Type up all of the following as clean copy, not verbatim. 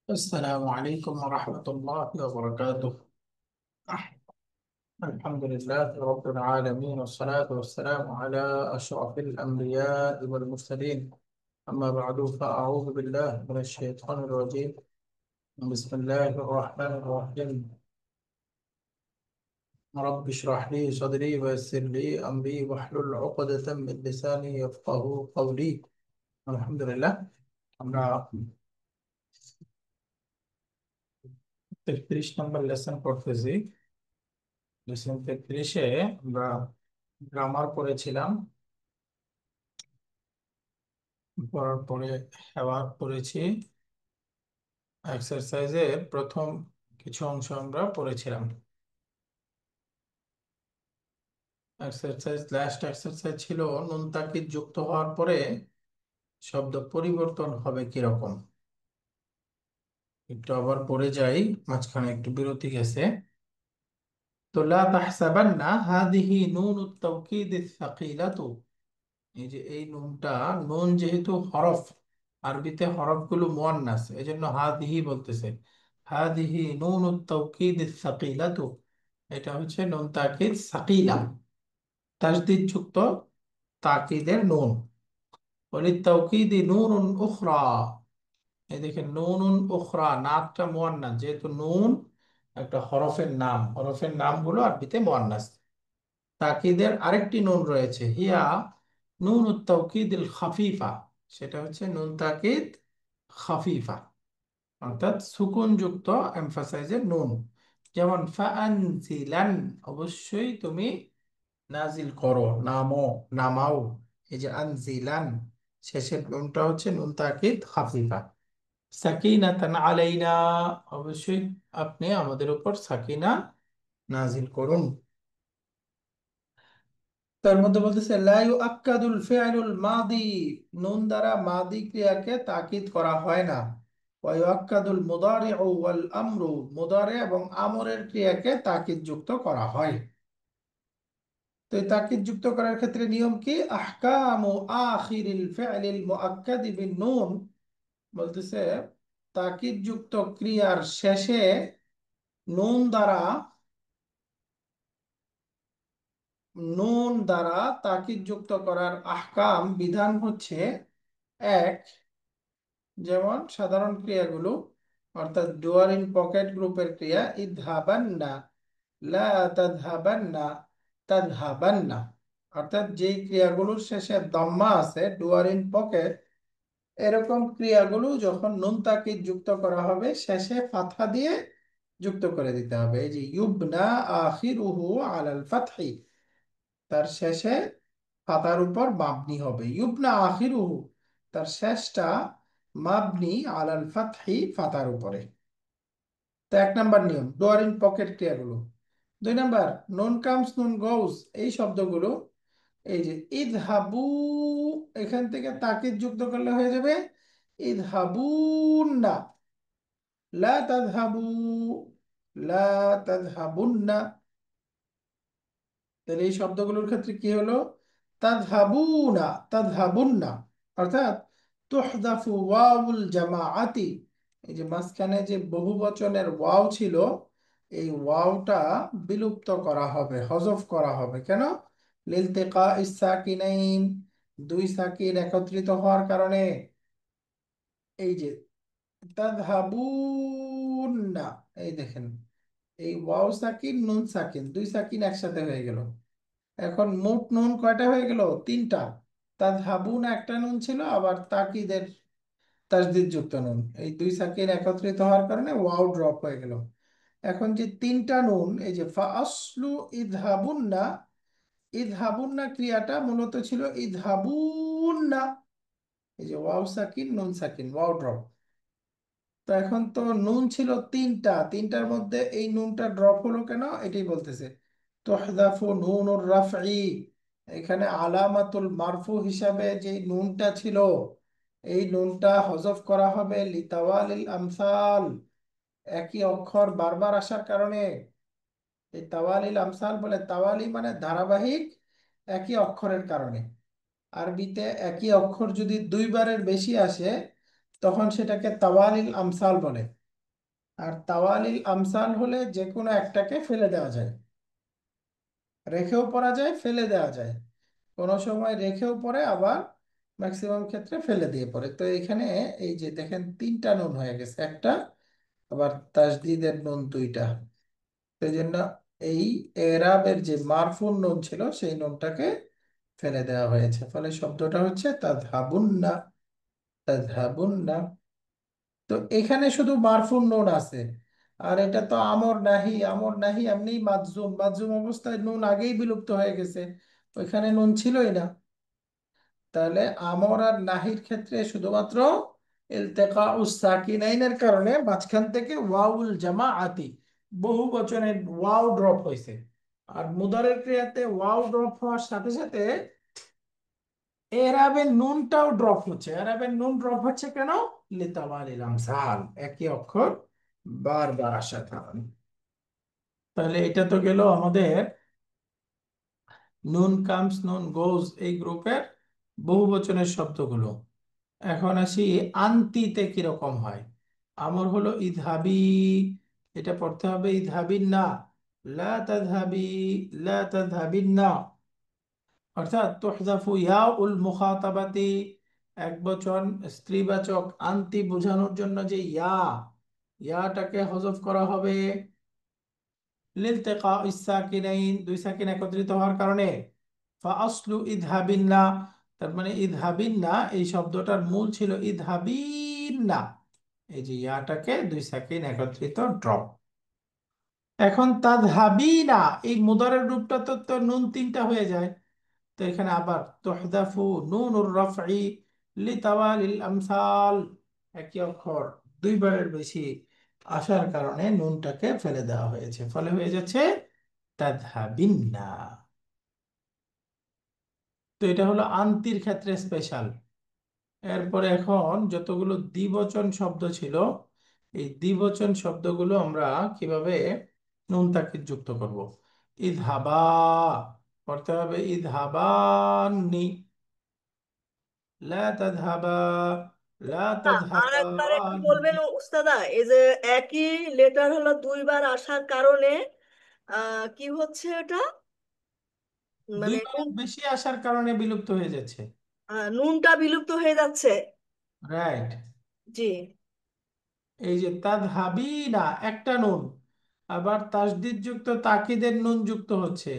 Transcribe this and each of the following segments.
السلام عليكم ورحمة الله وبركاته. الحمد لله رب العالمين، والصلاة والسلام على أشرف الأنبياء والمرسلين. أما بعد، فأعوذ بالله من الشيطان الرجيم. بسم الله الرحمن الرحيم. رب اشرح لي صدري ويسر لي أمري واحلل عقدة من لساني يفقه قولي. الحمد لله. আমরা 33 নম্বর লেসন পড়তেছি। লেসন 33-এ আমরা গ্রামার পড়েছিলাম, পড়ার পরে আবার পড়েছি। এক্সারসাইজের প্রথম কিছু অংশ আমরা পড়েছিলাম। লাস্ট এক্সারসাইজ ছিল নুন তাকিদ যুক্ত হওয়ার পরে শব্দ পরিবর্তন হবে কিরকম। একটু আবার পড়ে যাই, মাঝখানে একটু বিরতি গেছে। তো লা তাহসাবান্না হাদিহি নুনুত তাওকীদিস সাকিলাতু। এই যে এই নুনটা, নুন যেহেতু হরফ, আরবিতে হরফগুলো মুয়ান্নাস, এজন্য হাদিহি বলতেছে। হাদিহি নুনুত তাওকীদিস সাকিলাতু, এটা হচ্ছে নুন তাকিদ সাকিলা, তাসদিদ যুক্ত তাকিদের নুন। ওয়ালিত তাওকীদি নুনুন উখরা, এই দেখেন নুনুন উখরা, নাকটা মুয়ান্নাস, যেহেতু নুন একটা হরফের নাম, হরফের নামগুলো আরবিতে মুয়ান্নাস। তাকিদের আরেকটি নুন রয়েছে, হিয়া নুনুত তাওকীদিল খাফিফা, সেটা হচ্ছে নুন তাকিদ খাফিফা, অর্থাৎ সুকুন যুক্ত এমফাসাইজের নুন। যেমন ফাআনজিলান, অবশ্যই তুমি নাজিল করো, নামো, নামাও। এই যে আনজিলান, শেষের নুনটা হচ্ছে নুন তাকিদ খাফিফা। সাকিনাতান আলাইনা, অবশ্যই আপনি আমাদের উপর সাকিনা নাজিল করুন। তার মধ্যে বলতেছে লা ইউআক্কাদুল ফিআলুল মাদি, নুন দ্বারা মাদি ক্রিয়াকে তাকিদ করা হয় না। ওয়া ইউআক্কাদুল মুদারিউ ওয়াল আমরু, মুদারি এবং আমরের ক্রিয়াকে তাকিদ যুক্ত করা হয়। তো এই তাকিদ যুক্ত করার ক্ষেত্রে নিয়ম কি? আহকামু আখিরিল ফিআলিল মুআক্কাদি বিন নুন, বলতেছে তাকিদ যুক্ত ক্রিয়ার শেষে নুন দ্বারা, নুন দ্বারা তাকিদ যুক্ত করার আহকাম, বিধান হচ্ছে এক, যেমন সাধারণ ক্রিয়াগুলো, অর্থাৎ ডুয়ার ইন পকেট গ্রুপের ক্রিয়া ইদহাবান্না, লা তাদহাবান্না, তাদহাবান্না, অর্থাৎ যেই ক্রিয়াগুলোর শেষে দম্মা আছে, ডুয়ার ইন পকেট, এরকম ক্রিয়াগুলো যখন নুন তাকিদ যুক্ত করা হবে শেষে ফাথা দিয়ে যুক্ত করে দিতে হবে। এই যে ইউবনা আখিরুহু আলাল ফাতহি, তার শেষে ফাতার উপর মাবনি হবে। ইউবনা আখিরুহু, তার শেষটা মাবনি আলাল ফাতহি, ফাতার উপরে। তো এক নাম্বার নিয়ম ডোয়ার ইন পকেট ক্রিয়াগুলো। দুই নাম্বার নুন কামস নুন গোস, এই শব্দগুলো, এই যে ইদহাবু, এখান থেকে তাকিদ যুক্ত করলে হয়ে যাবে ইদহাবুন্না, লা তাযহাবু, লা তাযহাবুন্না। তাহলে এই শব্দগুলোর ক্ষেত্রে কি হলো? তাযহাবুনা, তাযহাবুন্না, অর্থাৎ তুহদাফু ওয়াউল জামাআতি, এই যে মাঝখানে যে বহুবচনের ওয়াও ছিল, এই ওয়াওটা বিলুপ্ত করা হবে, হযফ করা হবে। কেন? লিলতিকা ইস সাকিনাইন, দুই সাকিন একত্রিত হওয়ার কারণে। এই যে তাযহাবুন্না, এই দেখেন, এই ওয়াও সাকিন নুন সাকিন, দুই সাকিন একসাথে হয়ে গেল। এখন মোট নুন কয়টা হয়ে গেল? তিনটা। তাযহাবুন একটা নুন ছিল, আবার তাকিদের তাসদিদ যুক্ত নুন, এই দুই সাকিন একত্রিত হওয়ার কারণে ওয়াও ড্রপ হয়ে গেল। এখন যে তিনটা নুন, এই যে ফাআসলু ইদহাবুন্না, ইদহাবুন্না ক্রিয়াটা মূলত ছিল ইদহাবুন্না, এই যে ওয়াও সাকিন নুন সাকিন, ওয়াও ড্রপ। তো এখন তো নুন ছিল তিনটা, তিনটার মধ্যে এই নুনটা ড্রপ হলো কেন, এটাই বলতেছে। তুহদাফু নুনুর রাফঈ, এখানে আলামাতুল মারফু হিসাবে যে নুনটা ছিল, এই নুনটা হযফ করা হবে লিতাওয়ালিল আমসাল, একই অক্ষর বারবার আসার কারণে। এই তাওয়ালিল আমসাল বলে, তাওয়ালি মানে ধারাবাহিক, একই অক্ষরের কারণে। আরবিতে একই অক্ষর যদি দুইবারের বেশি আসে তখন সেটাকে তাওয়ালিল আমসাল বলে। আর তাওয়ালিল আমসাল হলে যে কোনো একটাকে ফেলে দেওয়া যায়, রেখেও পড়া যায়, ফেলে দেওয়া যায়। কোনো সময় রেখেও পড়ে, আবার ম্যাক্সিমাম ক্ষেত্রে ফেলে দিয়ে পড়ে। তো এখানে এই যে দেখেন তিনটা নুন হয়ে গেছে, একটা, আবার তাসদিদের নুন দুইটা। সেই জন্য এই এরাবের যে মারফুন নুন ছিল সেই নুনটাকে ফেলে দেওয়া হয়েছে, ফলে শব্দটা হচ্ছে তাযহাবুন্না, তাযহাবুন্না। তো এখানে শুধু মারফুন নুন আছে। আর এটা তো আমর নাহি, আমর নাহি এমনি মাজজুম, মাজজুম অবস্থায় নুন আগেই বিলুপ্ত হয়ে গেছে, ওইখানে নুন ছিলই না। তাহলে আমর আর নাহির ক্ষেত্রে শুধুমাত্র ইলতেকা উস সাকিনাইনের কারণে মাঝখান থেকে ওয়াউল জামাআতি, বহু বচনের ওয়াও ড্রপ হয়েছে। আর মুদারের ক্রিয়াতে ওয়াও ড্রপ হওয়ার সাথে সাথে এরাবের নুনটাও ড্রপ হচ্ছে। এরাবের নুন ড্রপ হচ্ছে কেন? লিতাওয়ালিল আমসাল, একই অক্ষর বারবার আসার কারণে। তাহলে এটা তো গেল আমাদের নুন কামস নুন গোজ এই গ্রুপের বহু বচনের শব্দগুলো। এখন আসি আন্তিতে কিরকম হয়। আমর হলো ইদহাবি, এটা পড়তে হবে ইদহাবিন না, লা তাযহাবি, লা তাযহাবিন না। অর্থাৎ তুহযাফু ইয়াউল মুখাতাবাতি, এক বচন স্ত্রীবাচক আন্তি বোঝানোর জন্য যে ইয়াটাকে হযফ করা হবে লিলতিকা ইসসাকিনাইন, দুই সাকিন একত্রিত হওয়ার কারণে। ফাআসলু ইদহাবিন্না, তার মানে ইদহাবিন্না এই শব্দটার মূল ছিল ইদহাবিন্না। এই যে ইয়াটাকে দুই সাকিন একত্রিত ড্রপ। এখন তাযহাবিনা, এই মুদারের রূপটা তো নুন তিনটা হয়ে যায়। তো এখানে আবার তুহদাফু নুনুর রাফঈ লিতাওয়ালিল আমসাল, একই অক্ষর দুইবারের বেশি আসার কারণে নুনটাকে ফেলে দেওয়া হয়েছে, ফলে হয়ে যাচ্ছে তাযহাবিন্না। তো এটা হলো আন্তির ক্ষেত্রে স্পেশাল। এরপরে এখন যতগুলো দ্বিবচন শব্দ ছিল, এই দ্বিবচন শব্দগুলো আমরা কিভাবে নুন তাকিদ যুক্ত করব। ইদহাবা পড়তে হবে ইদহাবানি, লা তাযহাবা, লা আর একবার একটু তাযহাবানি। বলবেন উস্তাদা, এই যে একই লেটার হলো দুইবার আসার কারণে কি হচ্ছে এটা? মানে দুইবারের বেশি আসার কারণে বিলুপ্ত হয়ে যাচ্ছে। নুনটা বিলুপ্ত হয়ে যাচ্ছে। রাইট। জি। এই যে তাযহাবিনা একটা নুন, আবার তাসদিদ যুক্ত তাকিদের নুন যুক্ত হচ্ছে।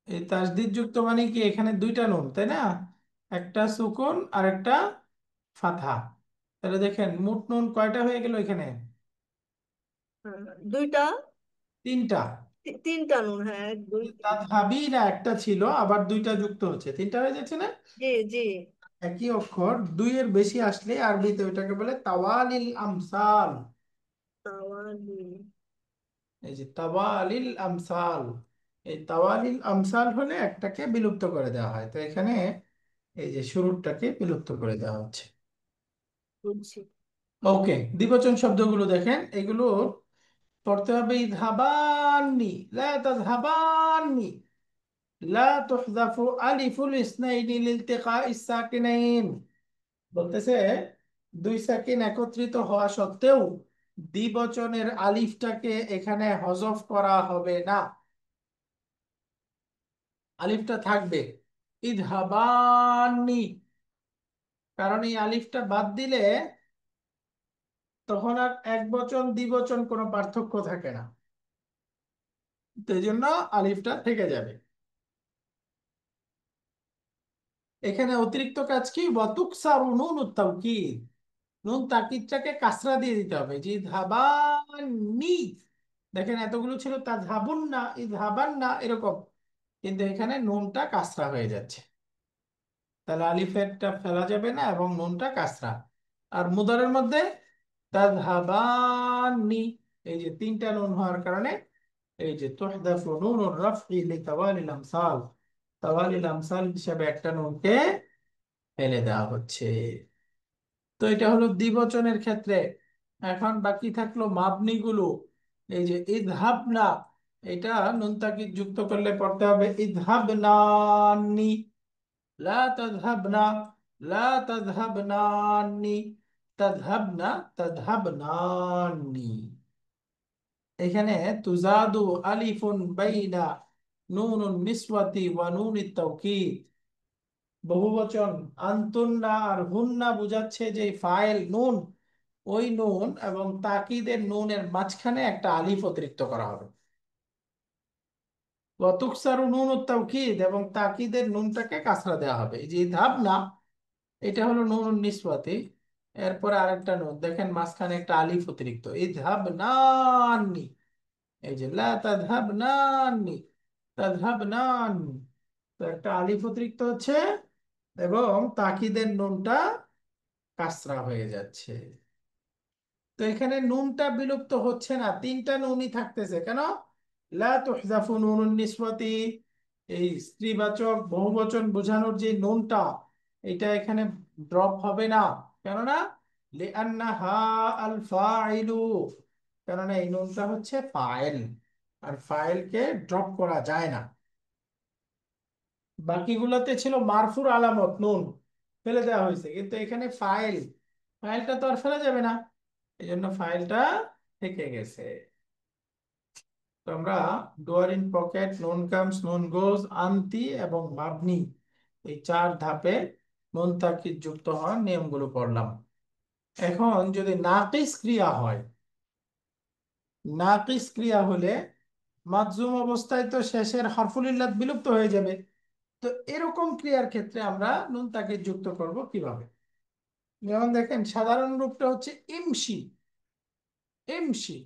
এই তাসদিদ যুক্ত মানে কি, এখানে দুইটা নুন তাই না, একটা সুকুন আর একটা ফাথা। তাহলে দেখেন মোট নুন কয়টা হয়ে গেল এখানে? দুইটা, তিনটা। তিনটা নুন, হ্যাঁ, এক দুই তিন। তাদহাবিনা একটা ছিল, আবার দুইটা যুক্ত হচ্ছে, তিনটা হয়ে যাচ্ছে না? জি জি। একই অক্ষর দুইয়ের বেশি আসলে আরবিতে ওইটাকে বলে তাওয়ালিল আমসাল। তাওয়ালি। এই যে তাওয়ালিল আমসাল, এই তাওয়ালিল আমসাল হলে একটাকে বিলুপ্ত করে দেওয়া হয়। তো এখানে এই যে শুরুরটাকে বিলুপ্ত করে দেওয়া হচ্ছে। বুঝছি। ওকে, দ্বিবচন শব্দগুলো দেখেন, এগুলো পড়তে হবে ইযহাবানি, লা তাযহাবানি, লা তুহযাফু আলিফুল ইসনাইনি লিলতিকাইস সাকিনাইন। বলতেছে দুই সাকিন একত্রিত হওয়া সত্ত্বেও দ্বিবচনের আলিফটাকে এখানে হযফ করা হবে না, আলিফটা থাকবে ইযহাবানি। কারণ এই আলিফটা বাদ দিলে তখন আর এক বচন দ্বিবচন কোনো পার্থক্য থাকে না, তো এই জন্য আলিফটা থেকে যাবে। এখানে অতিরিক্ত কাজ কি, ওয়াতুকসারু নুনুত তাওকীদ, নুন তাকিদটাকে কাসরা দিয়ে দিতে হবে, যে ধাবানি। দেখেন এতগুলো ছিল তা ধাবুন না, ধাবান না এরকম, কিন্তু এখানে নুনটা কাসরা হয়ে যাচ্ছে। তাহলে আলিফেরটা ফেলা যাবে না এবং নুনটা কাসরা। আর মুদারের মধ্যে তাযহাবানি, এই যে তিনটা নুন হওয়ার কারণে এই যে তুহদাফু নুনুর রাফঈ লিতাওয়ালিল আমসাল, তাওয়ালিল আমসাল হিসাবে একটা নুনকে ফেলে দেওয়া হচ্ছে। তো এটা হলো দ্বিবচনের ক্ষেত্রে। এখন বাকি থাকলো মাবনি গুলো। এই যে ইযহাবনা, এটা নুন তাকিদ যুক্ত করলে পড়তে হবে ইযহাবনানি, লা তাযহাবনা, লা তাযহাবনানি। তাযহাবনা, তাযহাবনানি। এখানে তুজাদু আলিফুন বাইনা নুনুন নিসওয়াতি ওয়া নুনিত তাওকীদ। বহুবচন আনতুন্না আর হুন্না বুঝাচ্ছে যে ফাইল নুন, ওই নুন এবং তাকিদের নুনের মাঝখানে একটা আলিফ অতিরিক্ত করা হবে। ওয়া তুকসারু নুনুত তাওকীদ, এবং তাকিদের নুনটাকে কাসরা দেওয়া হবে। এই যে ইযহাবনা, এটা হলো নুনুন নিসওয়াতি, এরপরে আরেকটা নুন দেখেন মাঝখানে একটা আলিফ অতিরিক্ত, ইযহাবনানি। এই যে লা তাযহাবনানি, তাযহাবনানি, তো একটা আলিফ অতিরিক্ত হচ্ছে এবং তাকিদের নুনটা কাসরা হয়ে যাচ্ছে। তো এখানে নুনটা বিলুপ্ত হচ্ছে না, তিনটা নুনই থাকতেছে কেন? লা তুহজাফু নুনুন নিসওয়াতি, এই স্ত্রীবাচক বহুবচন বোঝানোর যে নুনটা, এটা এখানে ড্রপ হবে না। কেননা লিআন্নাহা আল ফাইলু, কেননা এই নুনটা হচ্ছে ফাইল, আর ফাইলকে ড্রপ করা যায় না। বাকিগুলোতে ছিল মারফুর আলামত নুন, ফেলে দেওয়া হয়েছে, কিন্তু এখানে ফাইল, ফাইলটা তো আর ফেলা যাবে না, এই জন্য ফাইলটা থেকে গেছে। তো আমরা ডুয়ার ইন পকেট, নুন কামস, নুন গোজ, আনতি এবং মাবনি, এই চার ধাপে নুন তাকিদ যুক্ত হওয়ার নিয়মগুলো পড়লাম। এখন যদি নাকিস ক্রিয়া হয়, নাকিস ক্রিয়া হলে মাজজুম অবস্থায় তো শেষের হরফুল ইল্লাত বিলুপ্ত হয়ে যাবে। তো এরকম ক্রিয়ার ক্ষেত্রে আমরা নুন তাকিদ যুক্ত করব কিভাবে? যেমন দেখেন সাধারণ রূপটা হচ্ছে ইমশি, ইমশি,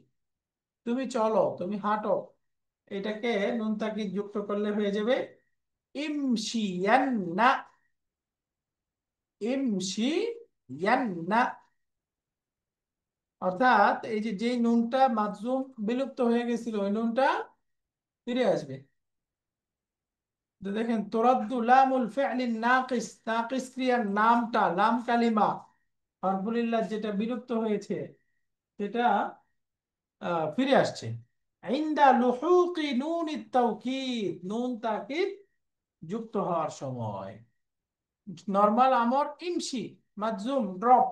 তুমি চলো, তুমি হাঁটো, এটাকে নুন তাকিদ যুক্ত করলে হয়ে যাবে ইমশিয়ান্না, ইমশিয়ান্না। অর্থাৎ এই যে যেই নুনটা মাজজুম বিলুপ্ত হয়ে গেছিল ওই নুনটা ফিরে আসবে। তো দেখেন তুরাদ্দু লামুল ফি'লিন নাকিস, নাকিস ক্রিয়ার নামটা, লাম কালিমা হরফুলিল্লাহ যেটা বিলুপ্ত হয়েছে সেটা ফিরে আসছে। ইনদা লুহুকি নুনিত তাওকীদ, নুন তাকিদ যুক্ত হওয়ার সময়। নরমাল আমর ইমশি, মাজজুম ড্রপ,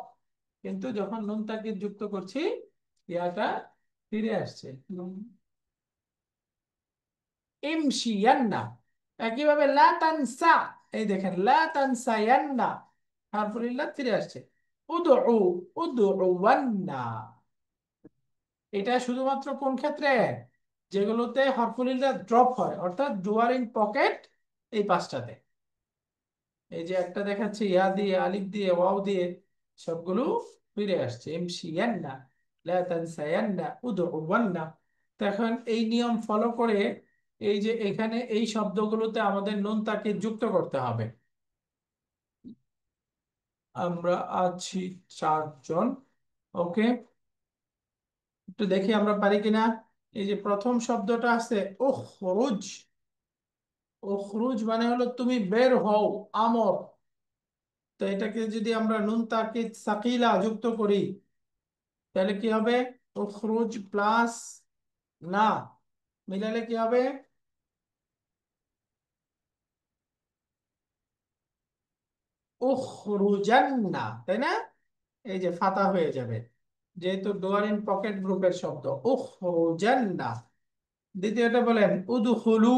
কিন্তু যখন নুন তাকিদ যুক্ত করছি ইয়াটা ফিরে আসছে। ইমশিয়ান্না। একইভাবে লা তানসা, এই দেখেন লা তানসায়ান্না, হারফুলিল্লাহ ফিরে আসছে। উদউ, উদউওয়ান্না। এটা শুধুমাত্র কোন ক্ষেত্রে? যেগুলোতে হরফুলিল্লাহ ড্রপ হয়, অর্থাৎ ডুয়ার ইন পকেট, এই পাঁচটাতে। এই যে একটা দেখাচ্ছে ইয়া দিয়ে, আলিফ দিয়ে, ওয়াও দিয়ে, সবগুলো ফিরে আসছে। ইমশিয়ান্না, লা তানসায়ান্না, উদউওয়ান্না। তো এখন এই নিয়ম ফলো করে এই যে এখানে এই শব্দগুলোতে আমাদের নুন তাকে যুক্ত করতে হবে। আমরা আছি চারজন, ওকে, একটু দেখি আমরা পারি কিনা। এই যে প্রথম শব্দটা আছে উখরুজ, উখরুজ মানে হলো তুমি বের হও, আমর। তো এটাকে যদি আমরা নুন তাকিদ সাকিলা যুক্ত করি তাহলে কি হবে? উখরুজ প্লাস না, মিলালে কি হবে? উখরুজান্না, তাই না? এই যে ফাতা হয়ে যাবে, যেহেতু ডোয়ার ইন পকেট গ্রুপের শব্দ। উখরুজান্না। দ্বিতীয়টা বলেন উদখুলু,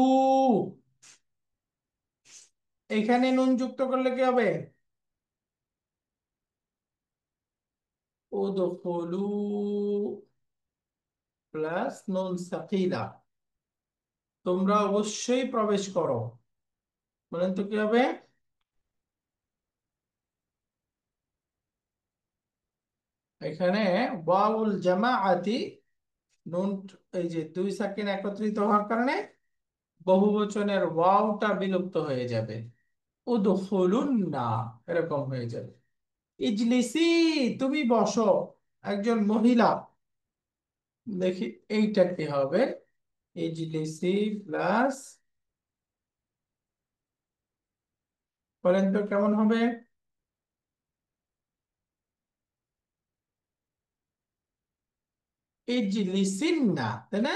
এখানে নুন যুক্ত করলে কি হবে? উদখুলু প্লাস নুন সাকিলা, তোমরা অবশ্যই প্রবেশ করো। বলেন তো কি হবে? এখানে ওয়াউল জামাআতি, নুন, এই যে দুই সাকিন একত্রিত হওয়ার কারণে বহুবচনের ওয়াওটা বিলুপ্ত হয়ে যাবে, উদখুলুন্না এরকম হয়ে যাবে। ইজলিসি, তুমি বসো, একজন মহিলা। দেখি এইটা কি হবে? ইজলিসি প্লাস, বলেন তো কেমন হবে? ইজলিসিন্না, তাই না?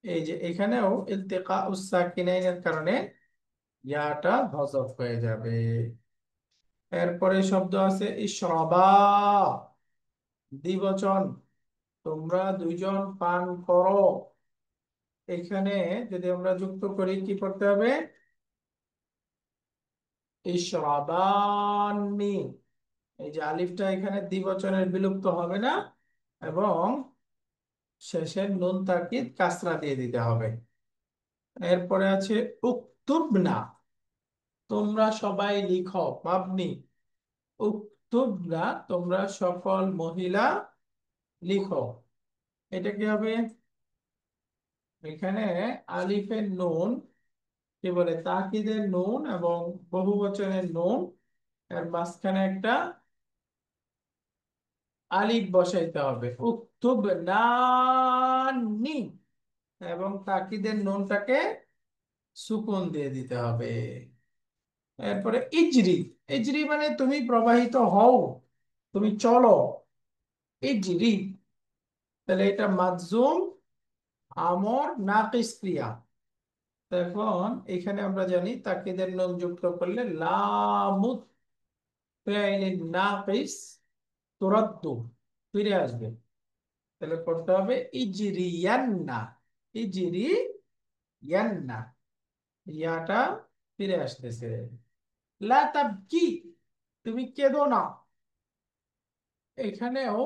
এই যে এখানেও ইলতিকা উস সাকিনাইনের কারণে ইয়াটা হযফ হয়ে যাবে। এরপরে শব্দ আছে ইশরাবা, দ্বিবচন, তোমরা দুইজন পান করো। এখানে যদি আমরা যুক্ত করি কি করতে হবে? ইশরাবানি। এই যে আলিফটা এখানে দ্বিবচনের বিলুপ্ত হবে না, এবং শেষের নুন তাকিদ কাসরা দিয়ে দিতে হবে। এরপরে আছে উক্তুবনা, তোমরা সবাই লিখো। মাবনি, উক্তুবনা, তোমরা সকল মহিলা লিখো। এটা কি হবে? এখানে আলিফের নুন, কি বলে, তাকিদের নুন এবং বহুবচনের নুন, এর মাঝখানে একটা আলিফ বসাইতে হবে, উক্তুব নানি, এবং তাকিদের নুনটাকে সুকুন দিয়ে দিতে হবে। এরপরে ইজরি, ইজরি মানে তুমি প্রবাহিত হও, তুমি চলো, ইজরি। তাহলে এটা মাজজুম, আমর, নাকিস ক্রিয়া। এখন এখানে আমরা জানি তাকিদের নুন যুক্ত করলে লামুত ফাইলিন নাকিস তুরাদ্দু, ফিরে আসবে। তাহলে করতে হবে ইজরিয়ান্না, ইজরিয়ান্না, ইয়াটা ফিরে আসতেছে। লা তাবকি, তুমি কেঁদো না। এখানেও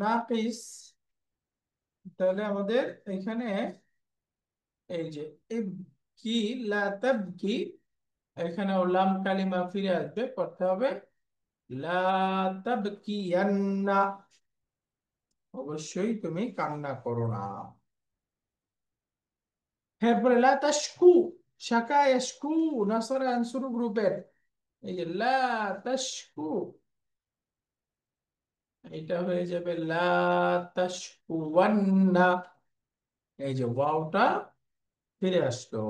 নাকিস, তাহলে আমাদের এখানে এই যে ইবকি, লা তাবকি, এখানেও লাম কালিমা ফিরে আসবে, করতে হবে লা তাবকিয়ান্না, অবশ্যই তুমি কান্না করো না। এরপরে লা তাশকু, শাকা ইয়াশকু, নাসরা আনসুরু গ্রুপের, এই যে লা তাশকু, এটা হয়ে যাবে লা তাশকুওয়ান্না। এই যে ওয়াওটা ফিরে আসলো।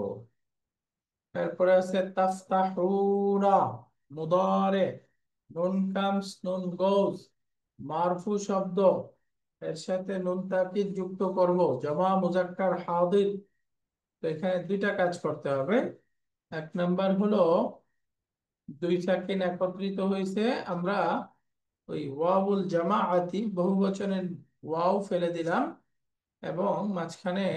তারপরে আছে তাফতাহুনা, মুদারে, নুন কামস নুন গোজ, মারফু শব্দ, এর সাথে নুন তাকিদ যুক্ত করব, জমা মুজাক্কার হাদির। তো এখানে দুইটা কাজ করতে হবে। এক নাম্বার হলো দুই সাকিন একত্রিত হয়েছে, আমরা ওই ওয়াউল জামাআতি বহুবচনের ওয়াও ফেলে দিলাম, এবং মাঝখানে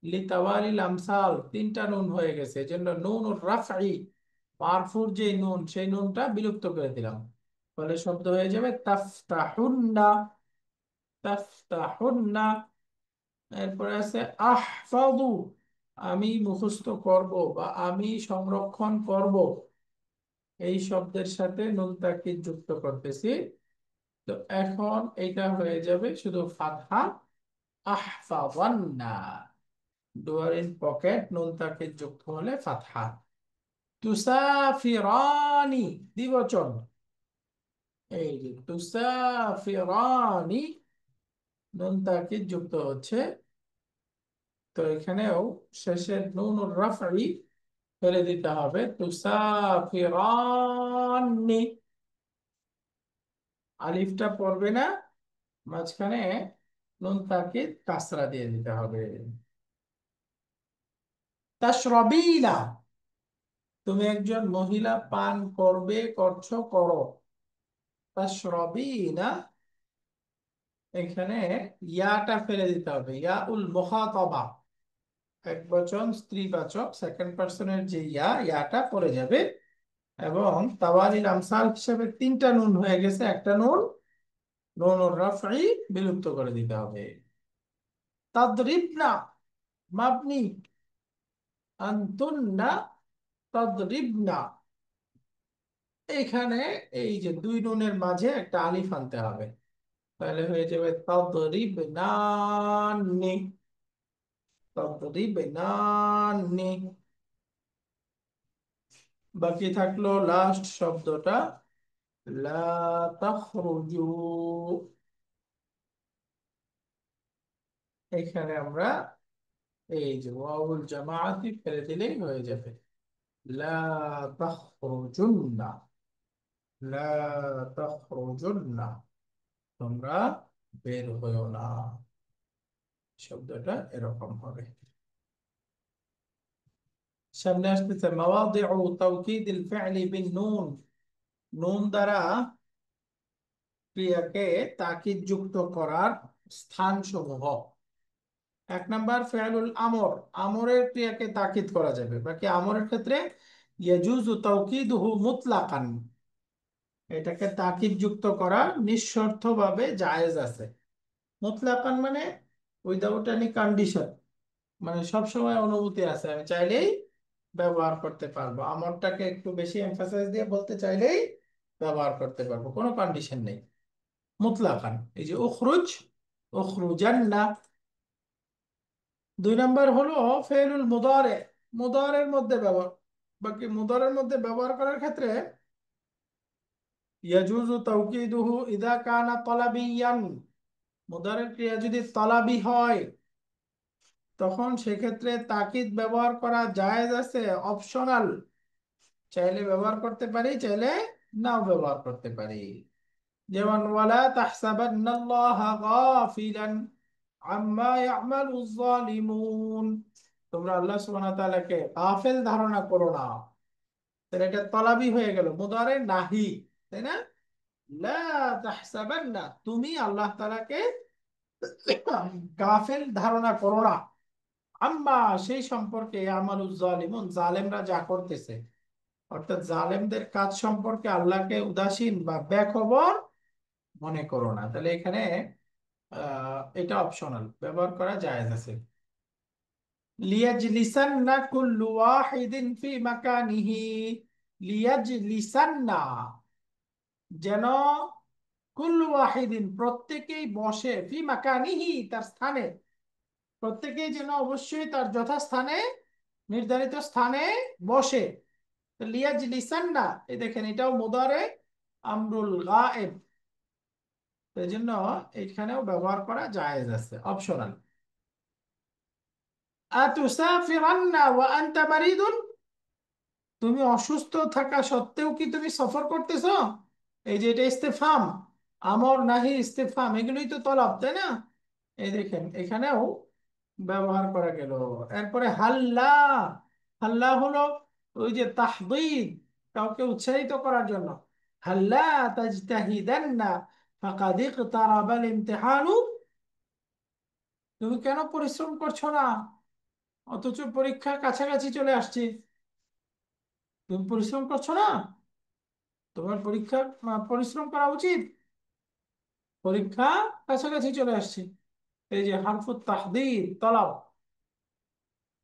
লিতাওয়ালিল আমসাল তিনটা নুন হয়ে গেছে, এজন্য নুন রাফঈ, মারফুর যে নুন, সেই নুনটা বিলুপ্ত করে দিলাম। ফলে শব্দ হয়ে যাবে তাফতাহুন্না, তাফতাহুন্না। এরপরে আছে আহফাদু, আমি মুখস্থ করব বা আমি সংরক্ষণ করব, এই শব্দের সাথে নুন তাকিদ যুক্ত করতেছি। তো এখন এটা হয়ে যাবে শুধু ফাতহা, আহফাযান্না, ডুয়ার ইন পকেট, নুন তাকিদ যুক্ত হলে ফাতহা। তুসাফিরানি, দ্বিবচন, এই যে তুসাফিরানি, নুন তাকিদ যুক্ত হচ্ছে। তো এখানেও শেষের নুন রাফঈ ফেলে দিতে হবে, তুসাফিরানি, আলিফটা পড়বে না, মাঝখানে নুন তাকিদ কাসরা দিয়ে দিতে হবে। তাশরাবিনা, তুমি একজন মহিলা পান করবে, করছো, করো। তাশরাবিনা, এখানে ইয়াটা ফেলে দিতে হবে, ইয়া উল মুখাতাবা, এক বচন স্ত্রীবাচক সেকেন্ড পার্সনের যে ইয়াটা পড়ে যাবে, এবং তাওয়ালিল আমসাল হিসেবে তিনটা নুন হয়ে গেছে, একটা নুন, নুন ও রাফঈ, বিলুপ্ত করে দিতে হবে। তাদরিবনা, মাবনি, আনতুন্না তাদরিবনা, এখানে এই যে দুই নুনের মাঝে একটা আলিফ আনতে হবে, তাহলে হয়ে যাবে তাদরিবনানি, তাদরিবনানি। বাকি থাকলো লাস্ট শব্দটা, লা তাখরুজু, এখানে আমরা এই যে ওয়াউল জামাআতি ফেলে দিলেই হয়ে যাবে, লা তাখরুজুন্না, লা তাখরুজুন্না, তোমরা বের হয়েও না, শব্দটা এরকম হবে। সামনে আসতেছে মাওয়াদিউ তাওকিদিল ফি'লি বিন নুন, নুন দ্বারা ক্রিয়াকে তাকিদ যুক্ত করার স্থানসমূহ। এক নাম্বার ফেলুল আমর, আমরের ক্রিয়াকে তাকিদ করা যাবে, বাকি আমরের ক্ষেত্রে ইয়াজুজু তাওকিদুহু মুতলাকান, এটাকে তাকিদ যুক্ত করা নিঃশর্তভাবে জায়েজ আছে। মুতলাকান মানে উইদাউট এনি কন্ডিশন, মানে সব সময় অনুমতি আছে, আমি চাইলেই ব্যবহার করতে পারবো। আমরটাকে একটু বেশি এমফাসাইজ দিয়ে বলতে চাইলেই ব্যবহার করতে পারবো, কোনো কন্ডিশন নেই। মুতলাকান, এই যে উখরুজ, উখরুজান্না। দুই নাম্বার হলো ফেলুল মুদারে, মুদারের মধ্যে ব্যবহার, বাকি মুদারের মধ্যে ব্যবহার করার ক্ষেত্রে ইয়াজুজু তাওকিদুহু ইদা কানা তলাবিয়ান, মুদারের ক্রিয়া যদি তলাবি হয় তখন সেক্ষেত্রে তাকিদ ব্যবহার করা জায়েজ আছে, অপশনাল, চাইলে ব্যবহার করতে পারি, চাইলে নাও ব্যবহার করতে পারি। যেমন ওয়ালা তাহসাবান্নাল্লাহা গাফিলান আম্মা ইয়ামালুজ জালিমুন, তোমরা আল্লাহ সুবহানাহু ওয়া তাআলাকে গাফিল ধারণা করো না। তাহলে এটা তলাবি হয়ে গেল, মুদারে নাহি, তাই না? লা তাহসাবান্না, তুমি আল্লাহ তাআলাকে গাফিল ধারণা করো না, আম্মা সেই সম্পর্কে ইয়ামালুজ জালিমুন, জালেমরা যা করতেছে, অর্থাৎ জালেমদের কাজ সম্পর্কে আল্লাহকে উদাসীন বা বেখবর মনে করো না। তাহলে এখানে এটা অপশনাল, ব্যবহার করা জায়েজ আছে। লিয়াজলিসান্না কুল্লু ওয়াহিদিন ফি মাকানিহি, লিয়াজলিসান্না, যেন কুল্লু ওয়াহিদিন প্রত্যেকেই বসে, ফি মাকানিহি তার স্থানে, প্রত্যেকেই যেন অবশ্যই তার যথাস্থানে, নির্ধারিত স্থানে বসে। তো লিয়াজলিসান্না, এই দেখেন এটাও মুদারে আমরুল গায়েব, এই জন্য এখানেও ব্যবহার করা জায়েজ আছে, অপশনাল। আতুসাফিরান্না ওয়া আনতা মারিদুন, তুমি অসুস্থ থাকা সত্ত্বেও কি তুমি সফর করতেছো? এই যে এটা ইস্তেফাম, আমর নাহি ইস্তেফাম, এগুলোই তো তলব, তাই না? এই দেখেন এখানেও ব্যবহার করা গেল। এরপরে হাল্লা, হাল্লা হলো ওই যে তাহদীদ, কাউকে উৎসাহিত করার জন্য। হাল্লা তাজতাহিদান্না ফাকাদ ইকতারাবাল ইমতিহানু, তুমি কেন পরিশ্রম করছো না, অথচ পরীক্ষা কাছাকাছি চলে আসছে। তুমি পরিশ্রম করছো না, তোমার পরীক্ষা পরিশ্রম করা উচিত, পরীক্ষা কাছাকাছি চলে আসছে। এই যে হারফুত তাহদীদ, তলব,